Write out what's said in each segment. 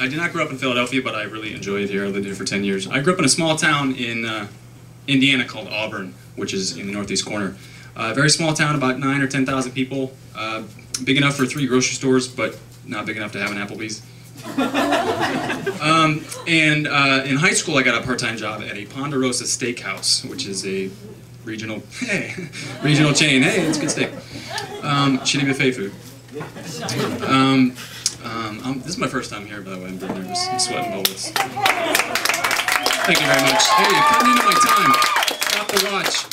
did not grow up in Philadelphia, but I really enjoyed it here. I lived here for 10 years. I grew up in a small town in Indiana called Auburn, which is in the northeast corner. Very small town, about 9 or 10,000 people. Big enough for 3 grocery stores, but not big enough to have an Applebee's. In high school, I got a part-time job at a Ponderosa Steakhouse, which is a regional chain. Hey, it's good steak. Shitty buffet food. This is my first time here, by the way. I'm very nervous. I'm sweating bullets. Thank you very much. Hey, you're cutting into my time. Stop the watch.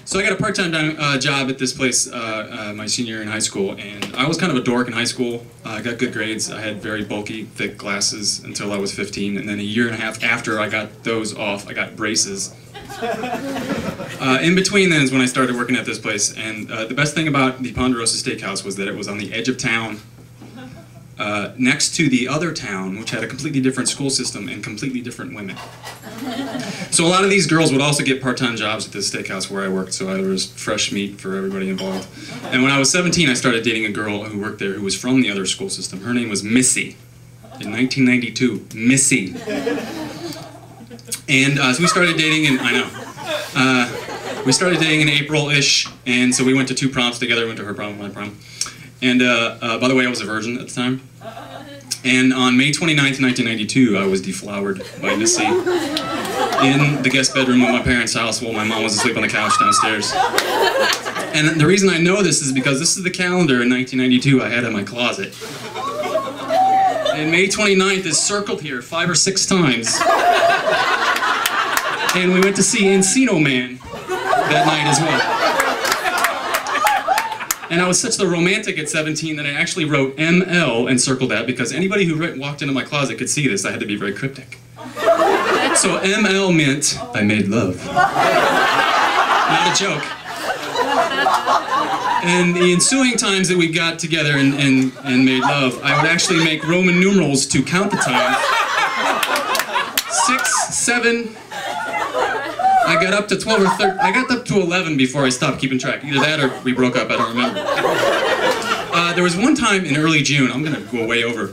So I got a part-time job at this place my senior year in high school, and I was kind of a dork in high school. I got good grades. I had very bulky, thick glasses until I was 15, and then a year and a half after I got those off, I got braces. In between then is when I started working at this place, and the best thing about the Ponderosa Steakhouse was that it was on the edge of town, next to the other town, which had a completely different school system and completely different women. So a lot of these girls would also get part-time jobs at this steakhouse where I worked, so there was fresh meat for everybody involved. And when I was 17, I started dating a girl who worked there who was from the other school system. Her name was Missy, in 1992. Missy. And so we started dating in, we started dating in April-ish, and so we went to 2 proms together, went to her prom, my prom. And by the way, I was a virgin at the time. And on May 29th, 1992, I was deflowered by Missy in the guest bedroom of my parents' house while my mom was asleep on the couch downstairs. And the reason I know this is because this is the calendar in 1992 I had in my closet. And May 29th is circled here 5 or 6 times. And we went to see Encino Man that night as well. And I was such the romantic at 17 that I actually wrote ML and circled that because anybody who walked into my closet could see this. I had to be very cryptic. So ML meant I made love. Not a joke. And the ensuing times that we got together and made love, I would actually make Roman numerals to count the time. 6, 7... I got up to 12 or 13. I got up to 11 before I stopped keeping track. Either that or we broke up. I don't remember. There was one time in early June, I'm going to go way over,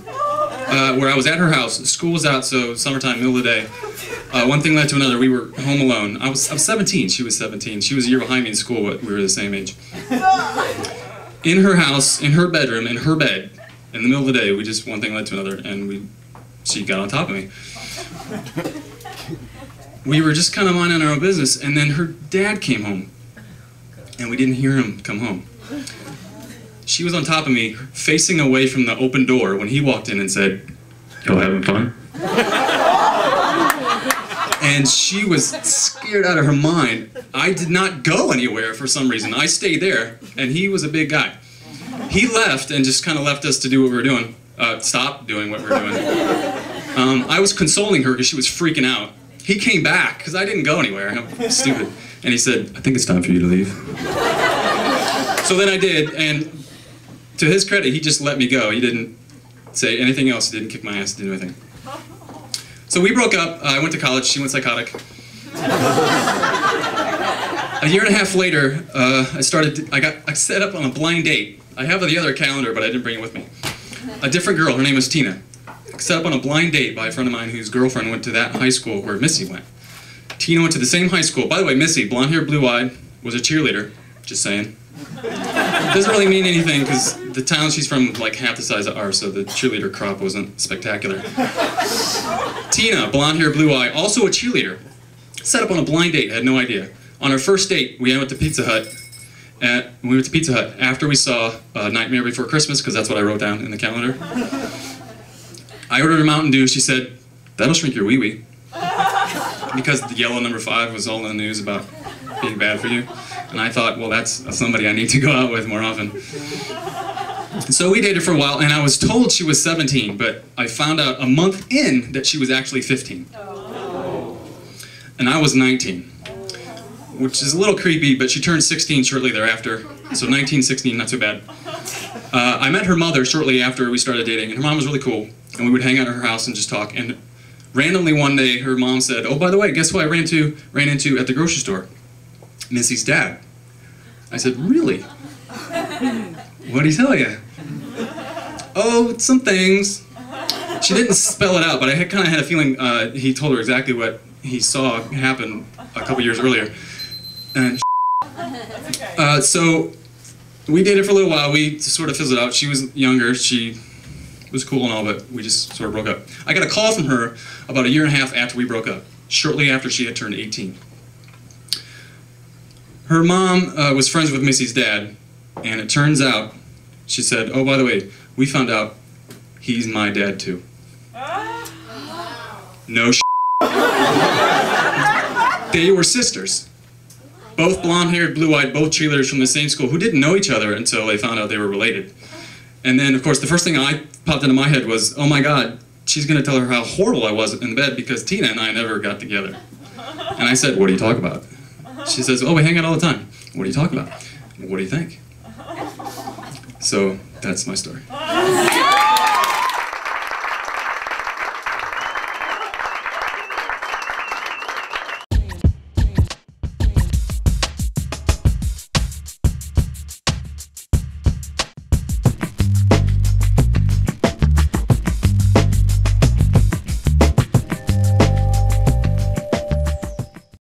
where I was at her house. School was out, so summertime, middle of the day. One thing led to another. We were home alone. I was 17. She was 17. She was a year behind me in school, but we were the same age. In her house, in her bedroom, in her bed, in the middle of the day, one thing led to another, and she got on top of me. We were just kind of minding our own business, and then her dad came home, and we didn't hear him come home. She was on top of me, facing away from the open door when he walked in and said, "Y'all having fun?" And she was scared out of her mind. I did not go anywhere for some reason. I stayed there, and he was a big guy. He left and just kind of left us to do what we were doing. Stop doing what we were doing. I was consoling her because she was freaking out. He came back, because I didn't go anywhere, I'm stupid. And he said, "I think it's time for you to leave." So then I did, and to his credit, he just let me go. He didn't say anything else, he didn't kick my ass, didn't do anything. So we broke up, I went to college, she went psychotic. A year and a half later, I set up on a blind date. I have the other calendar, but I didn't bring it with me. A different girl, her name was Tina. Set up on a blind date by a friend of mine whose girlfriend went to that high school where Missy went. Tina went to the same high school. By the way, Missy, blonde hair, blue-eyed, was a cheerleader. Just saying. Doesn't really mean anything because the town she's from like half the size of ours, so the cheerleader crop wasn't spectacular. Tina, blonde hair, blue-eye, also a cheerleader. Set up on a blind date, had no idea. On our first date, we went to Pizza Hut. We went to Pizza Hut after we saw Nightmare Before Christmas, because that's what I wrote down in the calendar. I ordered a Mountain Dew. She said, "That'll shrink your wee-wee." Because the yellow number 5 was all in the news about being bad for you. And I thought, well, that's somebody I need to go out with more often. So we dated for a while, and I was told she was 17, but I found out a month in that she was actually 15. And I was 19, which is a little creepy, but she turned 16 shortly thereafter. So 19, 16, not so bad. I met her mother shortly after we started dating, and her mom was really cool. And we would hang out at her house and just talk. And randomly one day, her mom said, "Oh, by the way, guess who I ran into at the grocery store? Missy's dad." I said, "Really? What'd he tell you?" "Oh, some things." She didn't spell it out, but I kind of had a feeling he told her exactly what he saw happen a couple years earlier. And so we dated for a little while. We sort of fizzled out. She was younger. She was cool and all, but we just sort of broke up. I got a call from her about a year and a half after we broke up, shortly after she had turned 18. Her mom was friends with Missy's dad, and it turns out, she said, oh, by the way, we found out he's my dad too. No shit. They were sisters. Both blonde-haired, blue-eyed, both cheerleaders from the same school who didn't know each other until they found out they were related. And then, of course, the first thing I popped into my head was, oh my God, she's going to tell her how horrible I was in the bed because Tina and I never got together. And I said, what do you talk about? She says, oh, we hang out all the time. What do you talk about? What do you think? So, that's my story.